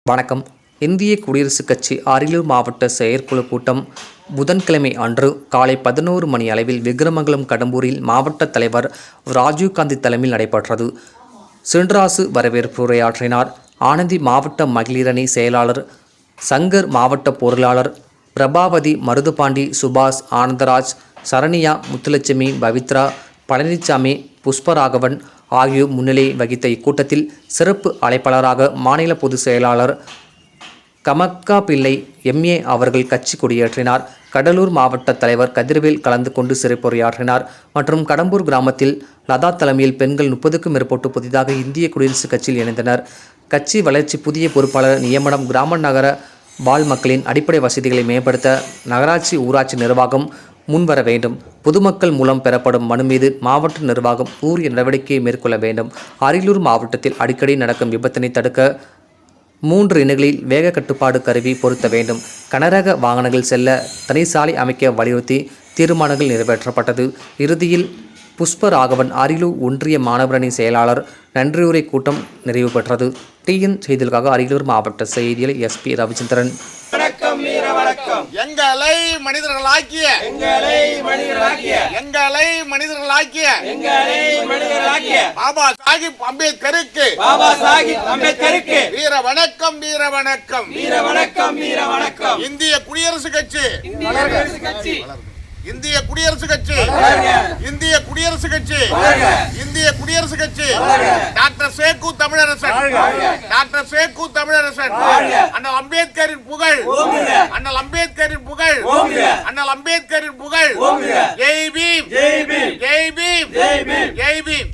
வணக்கம். இந்திய குடியரசுக் கட்சி அரியலூர் மாவட்ட செயற்குழு கூட்டம் புதன்கிழமை அன்று காலை 11 மணி அளவில் விக்கிரமங்கலம் கடம்பூரில் மாவட்ட தலைவர் ராஜீவ்காந்தி தலைமையில் நடைபெற்றது. சின்ராசு வரவேற்பு உரையாற்றினார். ஆனந்தி மாவட்ட மகளிரணி செயலாளர், சங்கர் மாவட்ட பொருளாளர், பிரபாவதி, மருதுபாண்டி, சுபாஷ், ஆனந்தராஜ், சரண்யா, முத்துலட்சுமி, பவித்ரா, பழனிசாமி, புஷ்பராகவன் ஆகியோர் முன்னிலை வகித்த இக்கூட்டத்தில் சிறப்பு அழைப்பாளராக மாநில பொதுச் செயலாளர் கமக்கா பிள்ளை MA அவர்கள் கட்சி கொடியேற்றினார். கடலூர் மாவட்ட தலைவர் கதிர்வேல் கலந்து கொண்டு சிறப்புரையாற்றினார். மற்றும் கடம்பூர் கிராமத்தில் லதா தலைமையில் பெண்கள் 30க்கும் மேற்பட்டு புதிதாக இந்திய குடியரசுக் கட்சியில் இணைந்தனர். கட்சி வளர்ச்சி, புதிய பொறுப்பாளர் நியமனம், கிராம நகர வாழ் மக்களின் அடிப்படை வசதிகளை மேம்படுத்த நகராட்சி, ஊராட்சி நிர்வாகம் முன்வர வேண்டும். பொதுமக்கள் மூலம் பெறப்படும் மனு மீது மாவட்ட நிர்வாகம் உரிய நடவடிக்கையை மேற்கொள்ள வேண்டும். அரியலூர் மாவட்டத்தில் அடிக்கடி நடக்கும் விபத்தினை தடுக்க 3 இணைகளில் வேக கட்டுப்பாடு கருவி பொருத்த வேண்டும். கனரக வாகனங்கள் செல்ல தனி சாலை அமைக்க வலியுறுத்தி தீர்மானங்கள் நிறைவேற்றப்பட்டது. இறுதியில் புஷ்பராகவன் அரியலூர் ஒன்றிய மாணவரணி செயலாளர் நன்றியுரை கூட்டம் நிறைவு பெற்றது. TN செய்திகளுக்காக அரியலூர் மாவட்ட செய்தியாளர் SP ரவிச்சந்திரன். வணக்கம் வீர வணக்கம். எங்களை மனிதர்களாக்கிய பாபா சாஹிப் அம்பேத்கருக்கு வீர வணக்கம். இந்திய குடியரசுக் கட்சி டாக்டர் சேக்கு தமிழரசன் அண்ணல் அம்பேத்கரின் புகழ் ஜெய் பீம்.